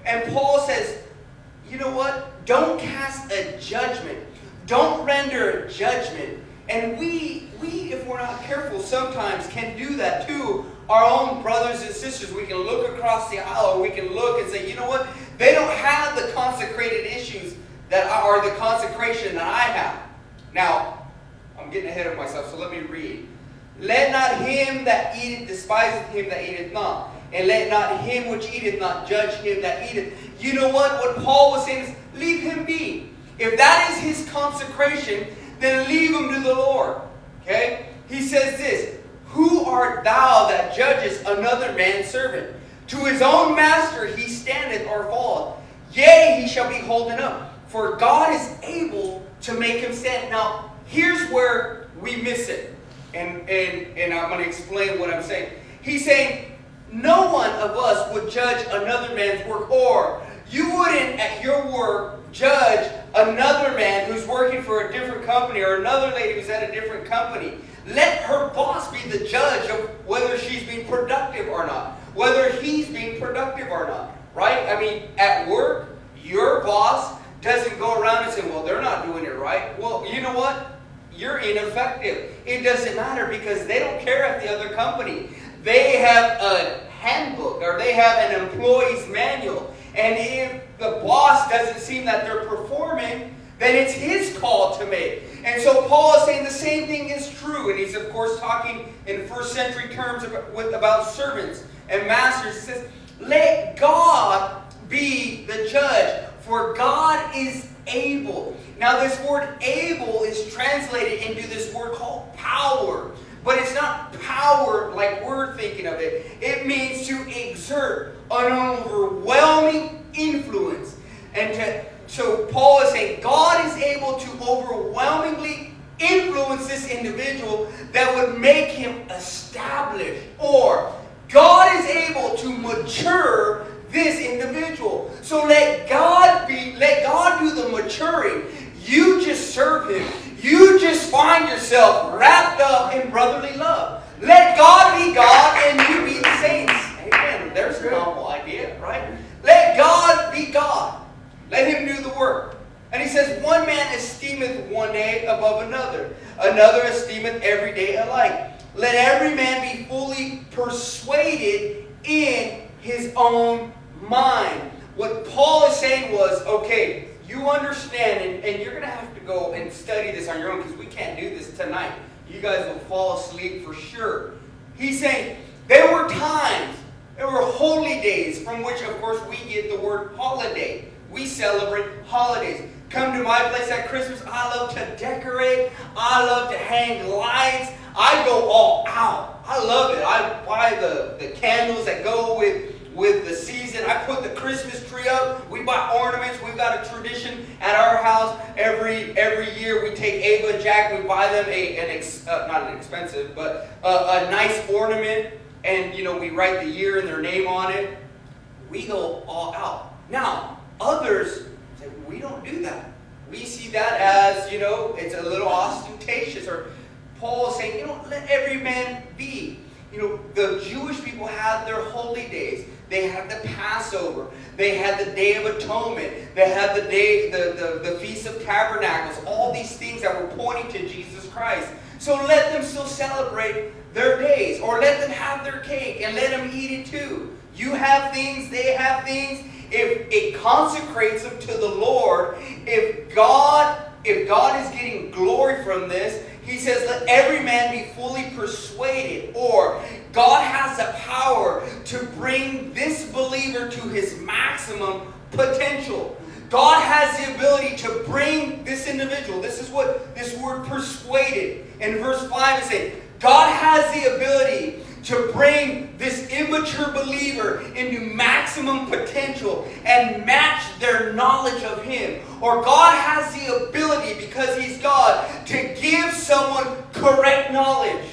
And Paul says, you know what? Don't cast a judgment. Don't render a judgment. And we, if we're not careful, sometimes can do that to our own brothers and sisters. We can look across the aisle, or we can look and say, you know what? They don't have the consecrated issues that are the consecration that I have. Now, I'm getting ahead of myself, so let me read. Let not him that eateth despise him that eateth not. And let not him which eateth not judge him that eateth. You know what? What Paul was saying is, leave him be. If that is his consecration, then leave him to the Lord. Okay? He says this, who art thou that judgest another man's servant? To his own master he standeth or falleth. Yea, he shall be holden up. For God is able to make him stand. Now, here's where we miss it. And I'm going to explain what I'm saying. He's saying, no one of us would judge another man's work. Or you wouldn't, at your work, judge another man who's working for a different company, or another lady who's at a different company. Let her boss be the judge of whether she's being productive or not. Whether he's being productive or not. Right? I mean, at work, your boss doesn't go around and say, well, they're not doing it right. Well, you know what? You're ineffective. It doesn't matter, because they don't care at the other company. They have a handbook, or they have an employee's manual. And if the boss doesn't seem that they're performing, then it's his call to make. And so Paul is saying the same thing is true. And he's, of course, talking in first century terms about servants and masters. He says, let God be the judge, for God is able. Now, this word able is translated into this word called power. But it's not power like we're thinking of it. It means to exert an overwhelming influence. So Paul is saying God is able to overwhelmingly influence this individual that would make him established. Or God is able to mature this individual. So let God do the maturing. You just serve him. You just find yourself wrapped up in brotherly love. Let God be God and you be the saints. Amen. There's a novel idea, right? Let God be God. Let him do the work. And he says, one man esteemeth one day above another. Another esteemeth every day alike. Let every man be fully persuaded in his own mind. What Paul is saying was, okay, you understand, and you're going to have to go and study this on your own, because we can't do this tonight. You guys will fall asleep for sure. He's saying there were times, there were holy days, from which, of course, we get the word holiday. We celebrate holidays. Come to my place at Christmas. I love to decorate. I love to hang lights. I go all out. I love it. I buy the candles that go with the season. I put the Christmas tree up. We buy ornaments. We've got a tradition at our house. Every year we take Ava and Jack. We buy them not an expensive, but a nice ornament. And, we write the year and their name on it. We go all out. Now, others say, we don't do that. We see that as, it's a little ostentatious. Or Paul is saying, let every man be. The Jewish people had their holy days. They had the Passover. They had the Day of Atonement. They had the Feast of Tabernacles. All these things that were pointing to Jesus Christ. So let them still celebrate their days. Or let them have their cake and let them eat it too. You have things, they have things. If it consecrates them to the Lord, if God is getting glory from this, he says, let every man be fully persuaded. Or God has the power to bring this believer to his maximum potential. God has the ability to bring this individual. This is what this word persuaded. In verse 5 it says, God has the ability to bring this immature believer into maximum potential and match their knowledge of him. Or God has the ability, because he's God, to give someone correct knowledge.